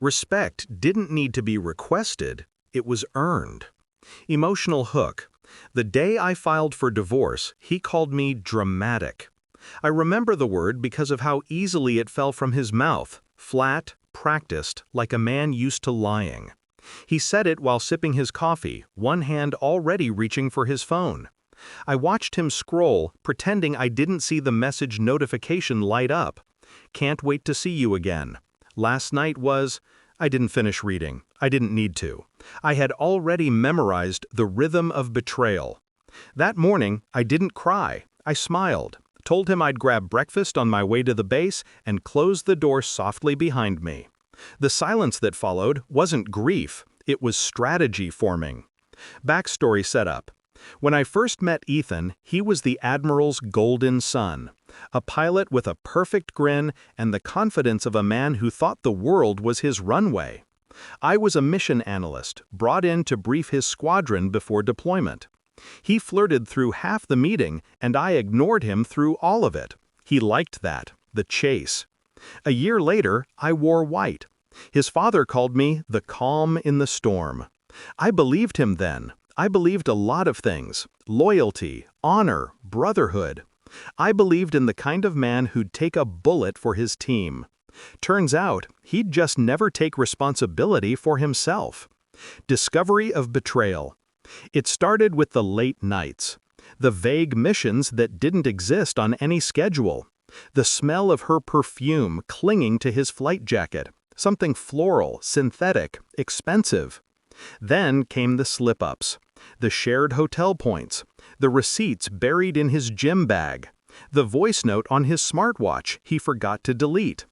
Respect didn't need to be requested, it was earned. Emotional hook. The day I filed for divorce, he called me dramatic. I remember the word because of how easily it fell from his mouth, flat, practiced, like a man used to lying. He said it while sipping his coffee, one hand already reaching for his phone. I watched him scroll, pretending I didn't see the message notification light up. Can't wait to see you again. Last night was, I didn't finish reading. I didn't need to. I had already memorized the rhythm of betrayal. That morning, I didn't cry. I smiled, told him I'd grab breakfast on my way to the base, and closed the door softly behind me. The silence that followed wasn't grief, it was strategy forming. Backstory setup. When I first met Ethan, he was the Admiral's golden son, a pilot with a perfect grin and the confidence of a man who thought the world was his runway. I was a mission analyst, brought in to brief his squadron before deployment. He flirted through half the meeting, and I ignored him through all of it. He liked that, the chase. A year later, I wore white. His father called me the calm in the storm. I believed him then. I believed a lot of things: loyalty, honor, brotherhood. I believed in the kind of man who'd take a bullet for his team. Turns out, he'd just never take responsibility for himself. Discovery of betrayal. It started with the late nights. The vague missions that didn't exist on any schedule. The smell of her perfume clinging to his flight jacket. Something floral, synthetic, expensive. Then came the slip-ups. The shared hotel points. The receipts buried in his gym bag. The voice note on his smartwatch he forgot to delete.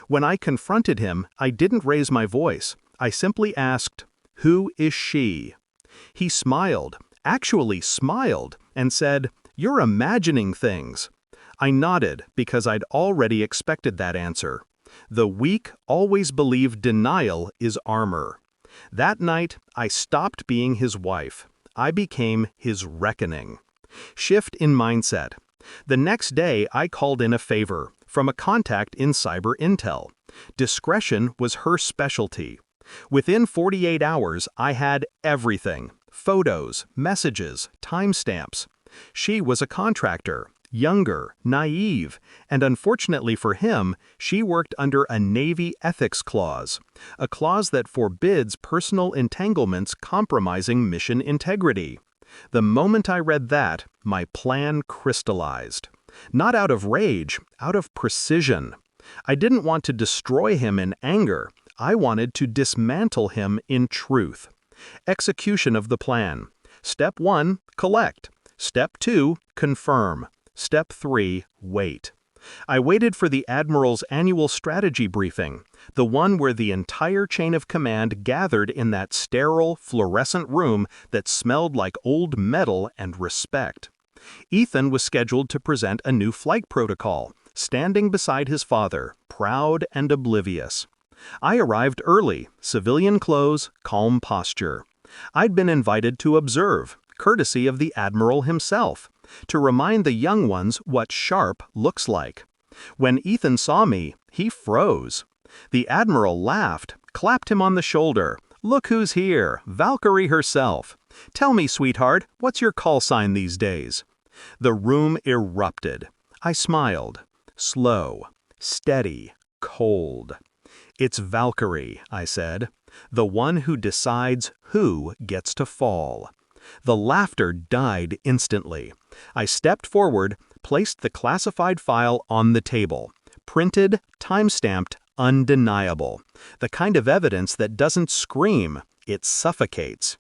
When I confronted him, I didn't raise my voice. I simply asked, "Who is she?" He smiled, actually smiled, and said, "You're imagining things." I nodded because I'd already expected that answer. The weak always believe denial is armor. That night, I stopped being his wife. I became his reckoning. Shift in mindset. The next day, I called in a favor from a contact in cyber intel. Discretion was her specialty. Within 48 hours, I had everything: photos, messages, timestamps. She was a contractor, younger, naive, and unfortunately for him, she worked under a Navy ethics clause, a clause that forbids personal entanglements compromising mission integrity. The moment I read that, my plan crystallized. Not out of rage, out of precision. I didn't want to destroy him in anger. I wanted to dismantle him in truth. Execution of the plan. Step 1, collect. Step 2, confirm. Step 3, wait. I waited for the Admiral's annual strategy briefing, the one where the entire chain of command gathered in that sterile, fluorescent room that smelled like old metal and respect. Ethan was scheduled to present a new flight protocol, standing beside his father, proud and oblivious. I arrived early, civilian clothes, calm posture. I'd been invited to observe, courtesy of the Admiral himself, to remind the young ones what sharp looks like. When Ethan saw me, he froze. The Admiral laughed, clapped him on the shoulder. "Look who's here, Valkyrie herself. Tell me, sweetheart, what's your call sign these days?" The room erupted. I smiled. Slow, steady, cold. "It's Valkyrie," I said. "The one who decides who gets to fall." The laughter died instantly. I stepped forward, placed the classified file on the table. Printed, time-stamped, undeniable. The kind of evidence that doesn't scream, it suffocates.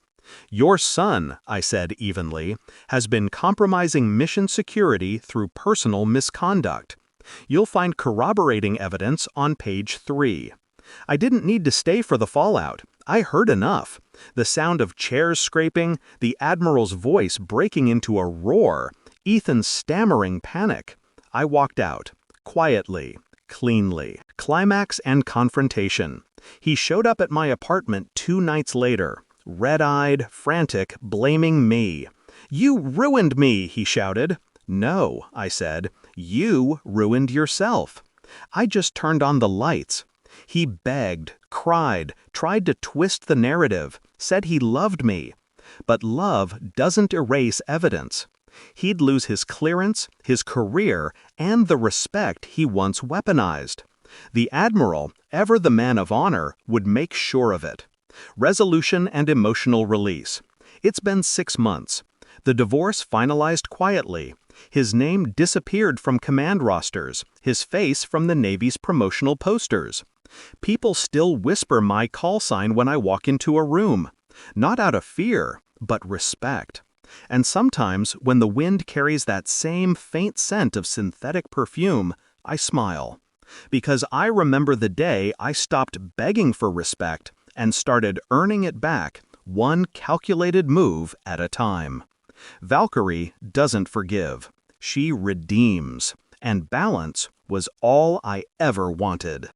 "Your son," I said evenly, "has been compromising mission security through personal misconduct. You'll find corroborating evidence on page 3. I didn't need to stay for the fallout. I heard enough. The sound of chairs scraping, the Admiral's voice breaking into a roar, Ethan's stammering panic. I walked out, quietly, cleanly. Climax and confrontation. He showed up at my apartment 2 nights later, red-eyed, frantic, blaming me. "You ruined me," he shouted. "No," I said. "You ruined yourself." I just turned on the lights. He begged, cried, tried to twist the narrative, said he loved me. But love doesn't erase evidence. He'd lose his clearance, his career, and the respect he once weaponized. The Admiral, ever the man of honor, would make sure of it. Resolution and emotional release. It's been 6 months. The divorce finalized quietly. His name disappeared from command rosters, his face from the Navy's promotional posters. People still whisper my call sign when I walk into a room. Not out of fear, but respect. And sometimes, when the wind carries that same faint scent of synthetic perfume, I smile. Because I remember the day I stopped begging for respect and started earning it back, one calculated move at a time. Valkyrie doesn't forgive. She redeems. And balance was all I ever wanted.